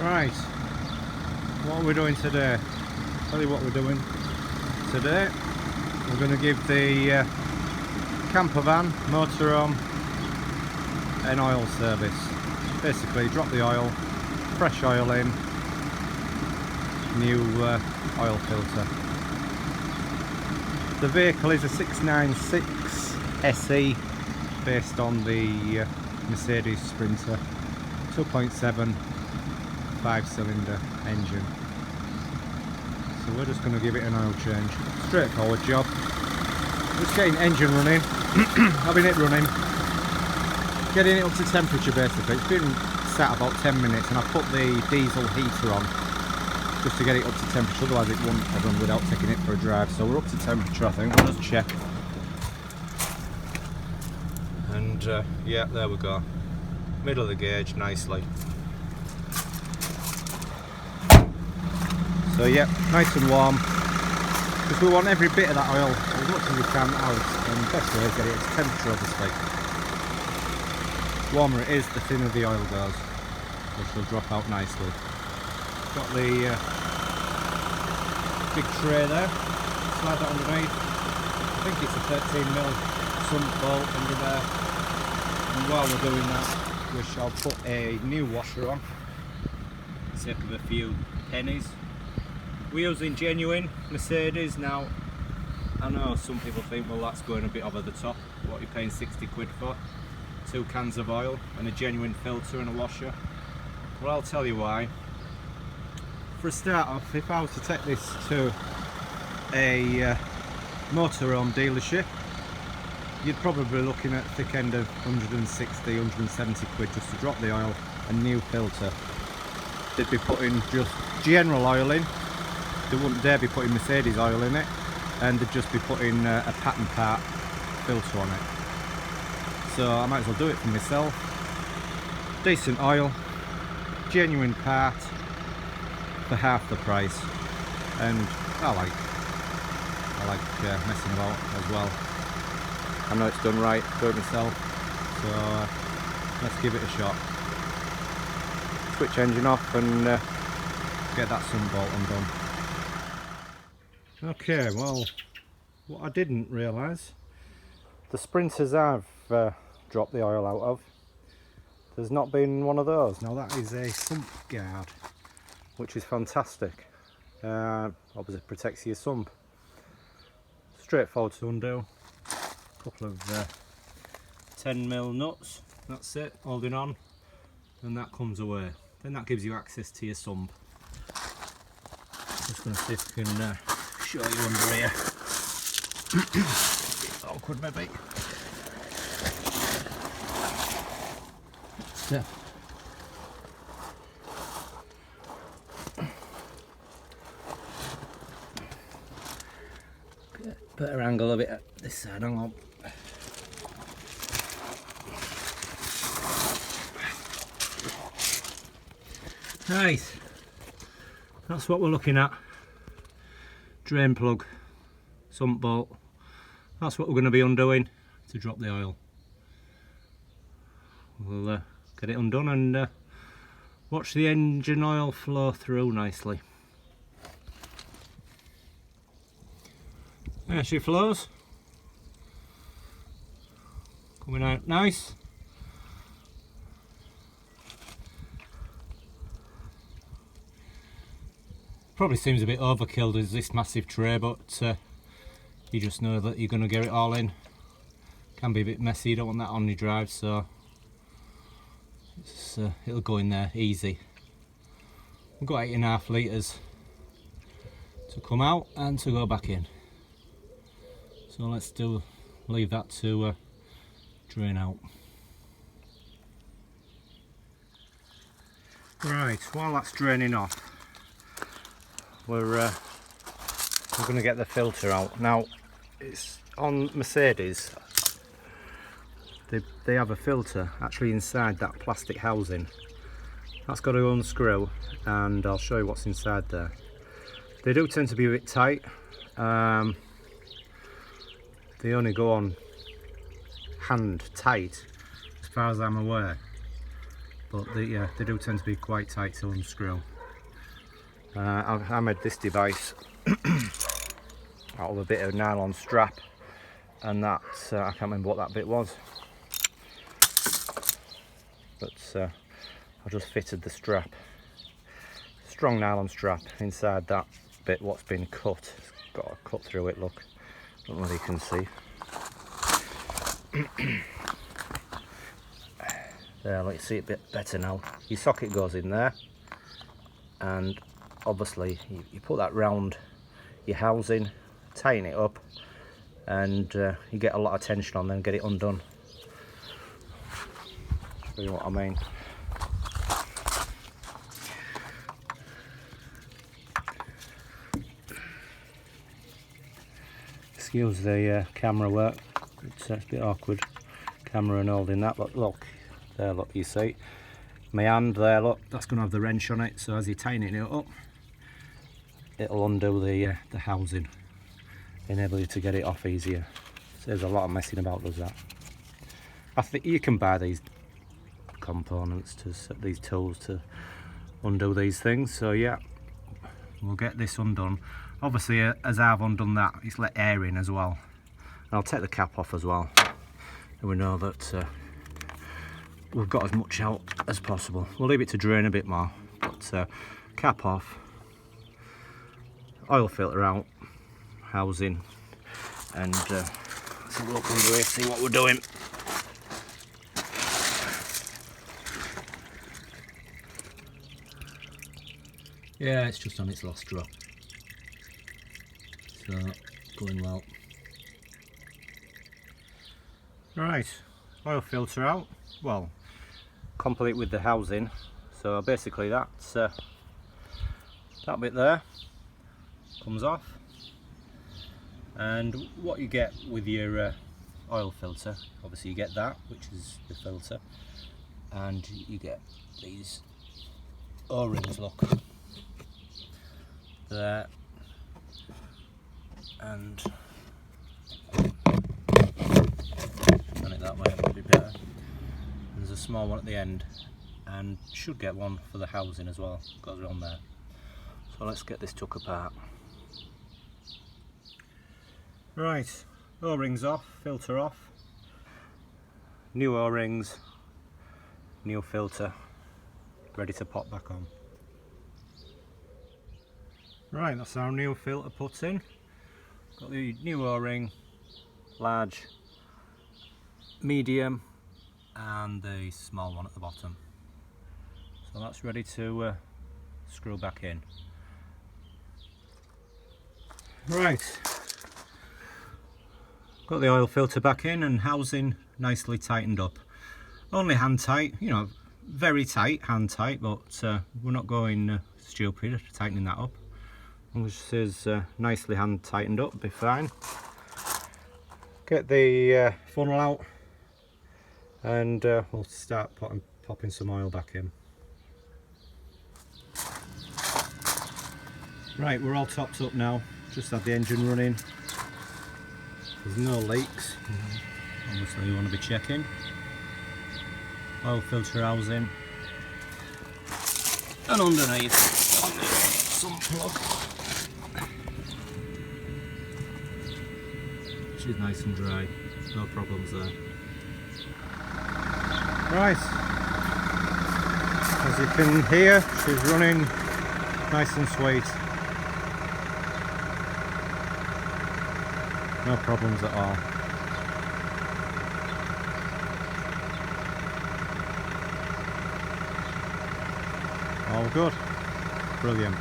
Right, what are we doing today? Tell you what we're doing today. We're going to give the camper van, motorhome, an oil service. Basically, drop the oil, fresh oil in, new oil filter. The vehicle is a 696 SE based on the Mercedes Sprinter 2.7 5-cylinder engine. So we're just going to give it an oil change. Straightforward job. Just getting engine running, having it running, getting it up to temperature basically. It's been sat about 10 minutes and I put the diesel heater on just to get it up to temperature, otherwise it wouldn't have run without taking it for a drive. So we're up to temperature, I think. We'll just check. And yeah, there we go. Middle of the gauge, nicely. So yeah, nice and warm, because we want every bit of that oil as much as we can out, and the best way is get it to temperature obviously. The warmer it is, the thinner the oil goes, which will drop out nicely. Got the big tray there, slide that underneath. I think it's a 13mm sump bolt under there, and while we're doing that we shall put a new washer on, save of a few pennies. We're using genuine Mercedes. Now I know some people think, well, that's going a bit over the top, what you're paying 60 quid for, 2 cans of oil and a genuine filter and a washer. Well, I'll tell you why. For a start off, if I was to take this to a motorhome dealership, you'd probably be looking at thick end of 160, 170 quid just to drop the oil and new filter. They'd be putting just general oil in. They wouldn't dare be putting Mercedes oil in it, and they'd just be putting a pattern part filter on it. So I might as well do it for myself. Decent oil, genuine part for half the price, and I like messing about as well. I know it's done right, do it myself, so let's give it a shot. Switch engine off and get that sun bolt undone. Okay, well, what I didn't realise, the Sprinters I've dropped the oil out of, there's not been one of those. Now that is a sump guard, which is fantastic. Obviously protects your sump. Straightforward to undo. A couple of 10mm nuts, that's it, holding on, and that comes away. Then that gives you access to your sump. Just going to see if I can show you under here. It's awkward maybe. So, better angle of it at this side, hang on. Right, that's what we're looking at. Drain plug, sump bolt, that's what we're going to be undoing to drop the oil. We'll get it undone and watch the engine oil flow through nicely. There she flows, coming out nice. Probably seems a bit overkill as this massive tray, but you just know that you're going to get it all in. Can be a bit messy, you don't want that on your drive, so it'll go in there easy. We've got 8.5 litres to come out and to go back in, so let's leave that to drain out. Right, while that's draining off, we're going to get the filter out. Now, it's on Mercedes, they have a filter actually inside that plastic housing. That's got to unscrew, and I'll show you what's inside there. They do tend to be a bit tight. They only go on hand tight as far as I'm aware, but they do tend to be quite tight to unscrew. I made this device out of a bit of nylon strap, and that I can't remember what that bit was, but I just fitted the strap, strong nylon strap inside that bit what's been cut. It's got a cut through it, look, I don't know if you can see. There, let's see it a bit better now. Your socket goes in there, and obviously you put that round your housing, tighten it up, and you get a lot of tension on, then get it undone. Show you what I mean. Excuse the camera work, it's a bit awkward, camera and holding that, but look, there, look, you see, my hand there, look, that's going to have the wrench on it, so as you're tightening it up, it'll undo the housing, enable you to get it off easier. Saves a lot of messing about, does that. I think you can buy these components, these tools to undo these things, so yeah, we'll get this undone. Obviously, as I've undone that, it's let air in as well. And I'll take the cap off as well, and we know that we've got as much out as possible. We'll leave it to drain a bit more, but cap off, oil filter out, housing, and let's have a look under here, see what we're doing. Yeah, it's just on its last drop, so going well. Right, oil filter out, well, complete with the housing, so basically that's that bit there comes off, and what you get with your oil filter, obviously you get that, which is the filter, and you get these O-rings, look, there, and run it that way, it would be better. There's a small one at the end, and should get one for the housing as well, goes around there. So let's get this took apart. Right, O-rings off, filter off, new O-rings, new filter, ready to pop back on. Right, that's our new filter put in. Got the new O-ring, large, medium, and the small one at the bottom. So that's ready to screw back in. Right, got the oil filter back in and housing nicely tightened up. Only hand tight, you know, very tight, hand tight, but we're not going stupid tightening that up. As long as it is nicely hand tightened up, be fine. Get the funnel out, and we'll start popping some oil back in. Right, we're all topped up now. Just had the engine running. There's no leaks. Obviously you want to be checking. Oil filter housing. And underneath, some plug, which is nice and dry. No problems there. Right, as you can hear, she's running nice and sweet. No problems at all. All good. Brilliant.